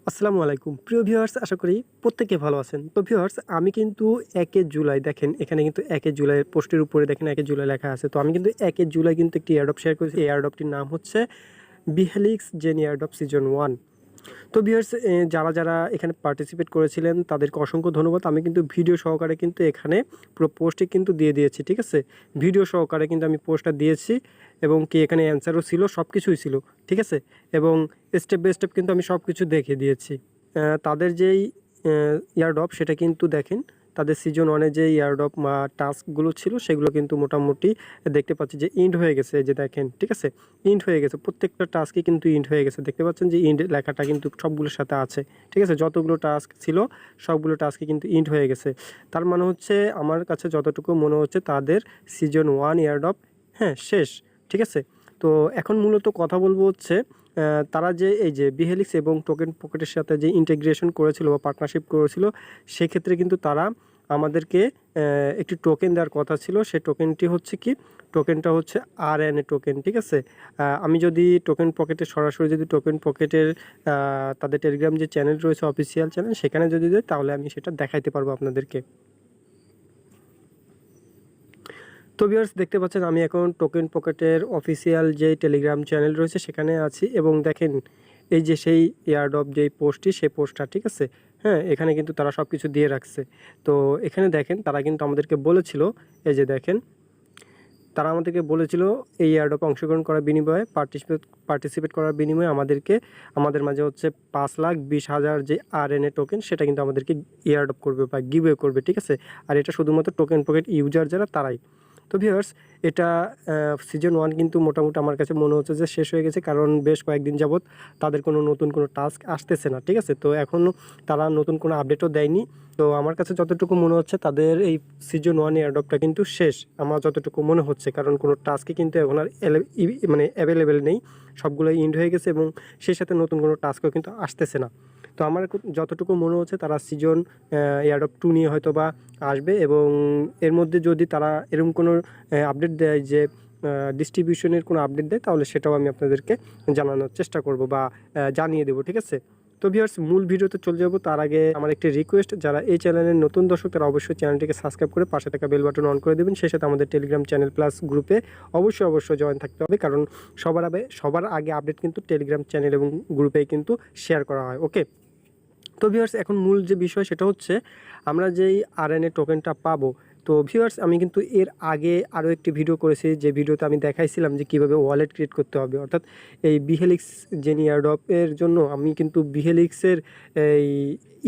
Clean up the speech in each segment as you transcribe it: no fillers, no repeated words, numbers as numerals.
আসসালামু আলাইকুম প্রিয় ভিউয়ার্স, আশা করি প্রত্যেকে ভালো আছেন। তো ভিউয়ার্স, আমি কিন্তু 1 জুলাই দেখেন এখানে কিন্তু 1 জুলাইয়ের পোস্টের উপরে দেখেন 1 জুলাই লেখা আছে। তো আমি কিন্তু 1 জুলাই কিন্তু একটি এয়ারড্রপ শেয়ার করেছি। এই এয়ারড্রপটির নাম হচ্ছে বিহেলিক্স জেন এয়ারড্রপ সিজন 1। তো ভিউয়ার্স, যারা এখানে পার্টিসিপেট করেছিলেন তাদেরকে অসংখ্য ধন্যবাদ। আমি কিন্তু ভিডিও সহকারে কিন্তু এখানে পুরো পোস্টটি কিন্তু দিয়ে দিয়েছি, ঠিক আছে? ভিডিও সহকারে কিন্তু আমি পোস্টটা দিয়েছি এবং কি এখানে অ্যান্সারও ছিল, সব কিছুই ছিল, ঠিক আছে? এবং স্টেপ বাই স্টেপ কিন্তু আমি সব কিছু দেখিয়ে দিয়েছি। তাদের যেই এয়ারড্রপ সেটা কিন্তু দেখেন, তাদের সিজন 1 এ যে এয়ারড্রপ টাস্কগুলো ছিল সেগুলো কিন্তু মোটামুটি দেখতে পাচ্ছি যে ইন্ড হয়ে গেছে। এই যে দেখেন, ঠিক আছে? ইন্ড হয়ে গেছে, প্রত্যেকটা টাস্কই কিন্তু ইন্ড হয়ে গেছে। দেখতে পাচ্ছেন যে ইন্ড লেখাটা কিন্তু সবগুলোর সাথে আছে, ঠিক আছে? যতগুলো টাস্ক ছিল সবগুলো টাস্কই কিন্তু ইন্ড হয়ে গেছে। তার মানে হচ্ছে আমার কাছে যতটুকু মনে হচ্ছে তাদের সিজন 1 এয়ারড্রপ শেষ, ঠিক আছে? তো এখন মূলত কথা বলবো হচ্ছে তারা যে এই যে বিহেলিক্স এবং টোকেন পকেটের সাথে যে ইন্টিগ্রেশন করেছিল বা পার্টনারশিপ করেছিল, সেক্ষেত্রে কিন্তু তারা আমাদেরকে একটি টোকেন দেওয়ার কথা ছিল। সেই টোকেনটি হচ্ছে কি, টোকেনটা হচ্ছে RNA টোকেন, ঠিক আছে? আমি যদি টোকেন পকেটে সরাসরি যদি টোকেন পকেটের তাদের টেলিগ্রাম যে চ্যানেল রয়েছে, অফিসিয়াল চ্যানেল, সেখানে যদি যাই তাহলে আমি সেটা দেখাইতে পারবো আপনাদেরকে। তো ভিউয়ার্স, দেখতে পাচ্ছেন আমি এখন টোকেন পকেটের অফিসিয়াল যে টেলিগ্রাম চ্যানেল রয়েছে সেখানে আছি এবং দেখেন এই যে সেই এয়ারড্রপ যেই পোস্টটি, সেই পোস্টটা, ঠিক আছে? এখানে কিন্তু তারা সব কিছু দিয়ে রাখছে। তো এখানে দেখেন তারা কিন্তু আমাদেরকে বলেছিল, এই যে দেখেন, তারা আমাদেরকে বলেছিল এই এয়ারড্রপে অংশগ্রহণ করার বিনিময়ে পার্টিসিপেট করার বিনিময়ে আমাদের মাঝে হচ্ছে 5,20,000 যে RNA টোকেন সেটা কিন্তু আমাদেরকে এয়ারড্রপ করবে বা গিভওয়ে করবে, ঠিক আছে? আর এটা শুধুমাত্র টোকেন পকেট ইউজার যারা তারাই। তো ভিউয়ার্স, এটা সিজন 1 কিন্তু মোটামুটি আমার কাছে মনে হচ্ছে যে শেষ হয়ে গেছে, কারণ বেশ কয়েকদিন যাবৎ তাদের কোনো নতুন কোনো টাস্ক আসতেছে না, ঠিক আছে? তো এখনও তারা নতুন কোনো আপডেটও দেয়নি। তো আমার কাছে যতটুকু মনে হচ্ছে তাদের এই সিজন 1 এয়ারড্রপটা কিন্তু শেষ, আমার যতটুকু মনে হচ্ছে, কারণ কোনো টাস্কই কিন্তু এখন আর মানে অ্যাভেলেবেল নেই, সবগুলোই ইন্ড হয়ে গেছে এবং সেই সাথে নতুন কোনো টাস্কও কিন্তু আসতেছে না। তো আমার যতটুকু মনে হচ্ছে তারা সিজন এয়ারড্রপ 2 নিয়ে হয়তো বা আসবে এবং এর মধ্যে যদি তারা এরকম কোনো আপডেট দেয় যে ডিস্ট্রিবিউশনের কোনো আপডেট দেয়, তাহলে সেটাও আমি আপনাদেরকে জানানোর চেষ্টা করব বা জানিয়ে দেবো, ঠিক আছে? তো ভিউয়ার্স, মূল ভিডিওতে চলে যাব তার আগে আমার একটি রিকোয়েস্ট, যারা এই চ্যানেলের নতুন দর্শক তারা অবশ্যই চ্যানেলটিকে সাবস্ক্রাইব করে পাশে থাকা বেল বাটন অন করে দেবেন। সেই সাথে আমাদের টেলিগ্রাম চ্যানেল প্লাস গ্রুপে অবশ্যই জয়েন থাকতে হবে, কারণ সবার আগে আপডেট কিন্তু টেলিগ্রাম চ্যানেল এবং গ্রুপেই কিন্তু শেয়ার করা হয়। ওকে, তো ভিউয়ার্স, এখন মূল যে বিষয় সেটা হচ্ছে আমরা যেই RNA টোকেনটা পাবো। তো ভিউয়ার্স, আমি কিন্তু এর আগে আরও একটি ভিডিও করেছি, যে ভিডিওতে আমি দেখাইছিলাম যে কীভাবে ওয়ালেট ক্রিয়েট করতে হবে, অর্থাৎ এই বিহেলিক্স জেন এয়ারড্রপের জন্য আমি কিন্তু বিহেলিক্সের এই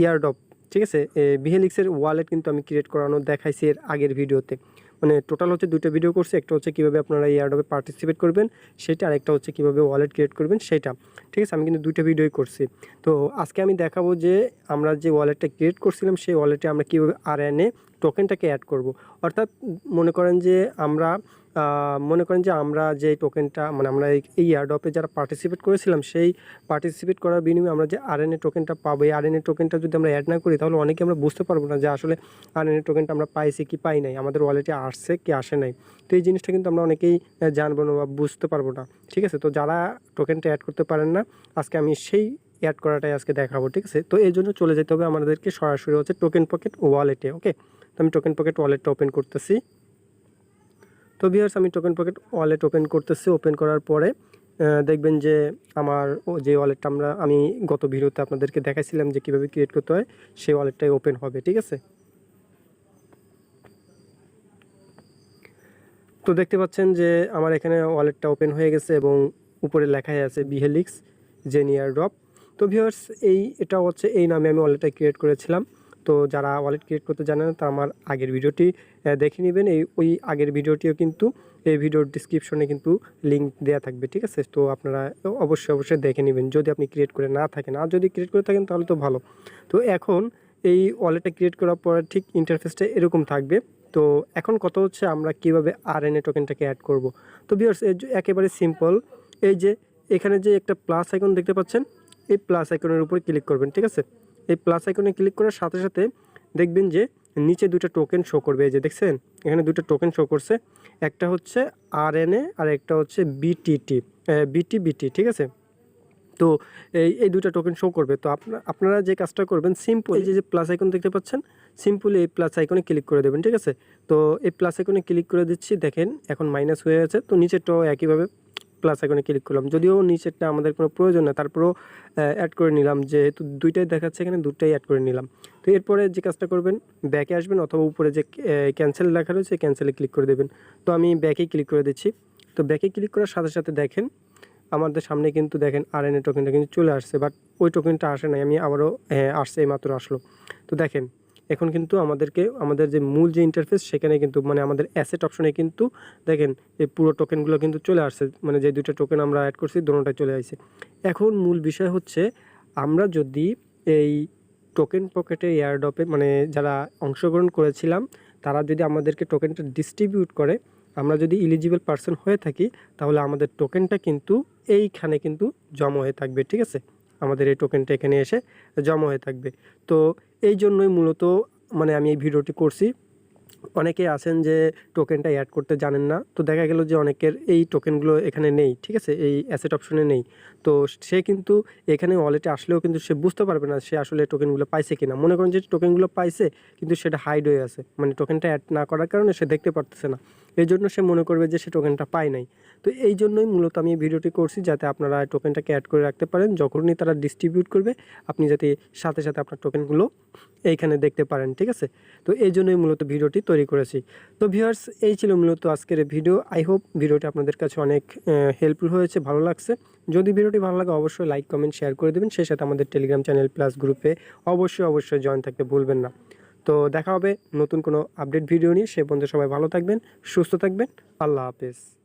এয়ারড্রপ, ঠিক আছে, বিহেলিক্সের ওয়ালেট কিন্তু আমি ক্রিয়েট করানো দেখাইছি এর আগের ভিডিওতে। মানে টোটাল হচ্ছে 2টা ভিডিও করছি, একটা হচ্ছে কীভাবে আপনারা এই এয়ারড্রপে পার্টিসিপেট করবেন সেটা, আরেকটা হচ্ছে কীভাবে ওয়ালেট ক্রিয়েট করবেন সেটা, ঠিক আছে? আমি কিন্তু 2টা ভিডিওই করছি। তো আজকে আমি দেখাবো যে আমরা যে ওয়ালেটটা ক্রিয়েট করছিলাম সেই ওয়ালেটে আমরা কীভাবে RNA টোকেনটাকে অ্যাড করব। অর্থাৎ মনে করেন যে আমরা যে টোকেনটা, মানে আমরা এই এয়ারড্রপে যারা পার্টিসিপেট করেছিলাম, সেই পার্টিসিপেট করার বিনিময়ে আমরা যে RNA টোকেনটা পাবো, এই RNA টোকেনটা যদি আমরা অ্যাড না করি তাহলে অনেকে আমরা বুঝতে পারবো না যে আসলে RNA টোকেনটা আমরা পাইছি কি পাই নাই, আমাদের ওয়ালেটে আসছে কি আসে নাই। তো এই জিনিসটা কিন্তু আমরা অনেকেই জানবো না বা বুঝতে পারবো না, ঠিক আছে? তো যারা টোকেনটা অ্যাড করতে পারেন না, আজকে আমি সেই অ্যাড করাটাই আজকে দেখাবো, ঠিক আছে? তো এই জন্য চলে যেতে হবে আমাদেরকে সরাসরি হচ্ছে টোকেন পকেট ওয়ালেটে। ওকে, তো আমি টোকেন পকেট ওয়ালেটটা ওপেন করতেছি। তো ভিউয়ার্স, আমি টোকেন পকেট ওয়ালেট ওপেন করতেছি। ওপেন করার পরে দেখবেন যে আমার যে ওয়ালেটটা আমি গত ভিডিওতে আপনাদেরকে দেখাইছিলাম যে কীভাবে ক্রিয়েট করতে হয়, সেই ওয়ালেটটাই ওপেন হবে, ঠিক আছে? তো দেখতে পাচ্ছেন যে আমার এখানে ওয়ালেটটা ওপেন হয়ে গেছে এবং উপরে লেখাই আছে বিহেলিক্স জেন এয়ারড্রপ। তো ভিউয়ার্স, এটা হচ্ছে এই নামে আমি ওয়ালেটটা ক্রিয়েট করেছিলাম। তো যারা ওয়ালেট ক্রিয়েট করতে জানে না তারা আমার আগের ভিডিওটি দেখে নেবেন। ওই আগের ভিডিওটিও কিন্তু এই ভিডিওর ডিসক্রিপশনে কিন্তু লিঙ্ক দেওয়া থাকবে, ঠিক আছে? তো আপনারা অবশ্যই দেখে নেবেন যদি আপনি ক্রিয়েট করে না থাকেন, আর যদি ক্রিয়েট করে থাকেন তাহলে তো ভালো। তো এখন এই ওয়ালেটটা ক্রিয়েট করার পরে ঠিক ইন্টারফেসটা এরকম থাকবে। তো এখন কথা হচ্ছে আমরা কিভাবে RNA টোকেনটাকে অ্যাড করব। তো ভিউয়ার্স, একেবারে সিম্পল। এই যে এখানে যে একটা প্লাস আইকন দেখতে পাচ্ছেন, এই প্লাস আইকনের উপর ক্লিক করবেন, ঠিক আছে? এই প্লাস আইকনে ক্লিক করার সাথে সাথে দেখবেন যে নিচে 2টা টোকেন শো করবে। এই যে দেখছেন, এখানে 2টা টোকেন শো করছে, একটা হচ্ছে RNA আর একটা হচ্ছে BTT, BTBT, ঠিক আছে? তো এই দুইটা টোকেন শো করবে। তো আপনারা যে কাজটা করবেন, সিম্পল এই যে প্লাস আইকন দেখতে পাচ্ছেন, সিম্পলি এই প্লাস আইকনে ক্লিক করে দেবেন, ঠিক আছে। তো এই প্লাস আইকনে ক্লিক করে দিচ্ছি, দেখেন এখন মাইনাস হয়ে আছে। তো নিচেরটাও একইভাবে প্লাস আইকনে ক্লিক করলাম, যদিও নিচেরটা আমাদের কোনো প্রয়োজন না, তারপরেও অ্যাড করে নিলাম, যেহেতু দুইটাই দেখাচ্ছে এখানে দুটাই অ্যাড করে নিলাম। তো এরপরে যে কাজটা করবেন, ব্যাকে আসবেন অথবা উপরে যে ক্যান্সেল লেখা রয়েছে ক্যান্সেলে ক্লিক করে দেবেন। তো আমি ব্যাকে ক্লিক করে দিচ্ছি। তো ব্যাকে ক্লিক করার সাথে সাথে দেখেন আমাদের সামনে কিন্তু দেখেন RNA টোকেনটা কিন্তু চলে আসছে, বাট ওই টোকেনটা আসে নাই, আমি আবারও আসছে, এই মাত্র আসলো। তো দেখেন এখন কিন্তু আমাদের যে মূল যে ইন্টারফেস সেখানে কিন্তু মানে আমাদের অ্যাসেট অপশনে কিন্তু দেখেন এই পুরো টোকেনগুলো কিন্তু চলে আসছে, মানে যে দুইটা টোকেন আমরা অ্যাড করছি দুটোটাই চলে আসছে। এখন মূল বিষয় হচ্ছে আমরা যদি এই টোকেন পকেটে এয়ারড্রপে মানে যারা অংশগ্রহণ করেছিলাম তারা যদি আমাদেরকে টোকেনটা ডিস্ট্রিবিউট করে, আমরা যদি এলিজিবল পার্সন হয়ে থাকি, তাহলে আমাদের টোকেনটা কিন্তু এইখানে কিন্তু জমা হয়ে থাকবে, ঠিক আছে। আমাদের এই টোকেনটা এখানে এসে জমা হয়ে থাকবে। তো এই জন্যই মূলত মানে আমি এই ভিডিওটি করছি। অনেকে আছেন যে টোকেনটা অ্যাড করতে জানেন না, তো দেখা গেল যে অনেকের এই টোকেনগুলো এখানে নেই, ঠিক আছে, এই অ্যাসেট অপশনে নেই। তো সে কিন্তু এখানে ওয়ালেটে আসলেও কিন্তু সে বুঝতে পারবে না সে আসলে টোকেনগুলো পাইছে কিনা। মনে করেন যে টোকেনগুলো পাইছে কিন্তু সেটা হাইড হয়ে আছে, মানে টোকেনটা অ্যাড না করার কারণে সে দেখতে পারতেছে না, এই জন্য সে মনে করবে যে সে টোকেনটা পায় নাই। তো এই জন্যই মূলত আমি এই ভিডিওটি করছি, যাতে আপনারা টোকেনটাকে অ্যাড করে রাখতে পারেন, যখনই তারা ডিস্ট্রিবিউট করবে আপনি যাতে সাথে সাথে আপনার টোকেনগুলো এইখানে দেখতে পারেন, ঠিক আছে। তো এই জন্যই মূলত ভিডিওটি তৈরি করেছি। তো ভিউয়ার্স, এই ছিল মূলত আজকের ভিডিও। আই হোপ ভিডিওটি আপনাদের কাছে অনেক হেল্পফুল হয়েছে, ভালো লাগছে। যদি ভিডিওটি ভালো লাগে অবশ্যই লাইক কমেন্ট শেয়ার করে দেবেন, সেই সাথে আমাদের টেলিগ্রাম চ্যানেল প্লাস গ্রুপে অবশ্যই জয়েন থাকতে ভুলবেন না। তো দেখা হবে নতুন কোনো আপডেট ভিডিও নিয়ে, সে পর্যন্ত সবাই ভালো থাকবেন, সুস্থ থাকবেন, আল্লাহ হাফেজ।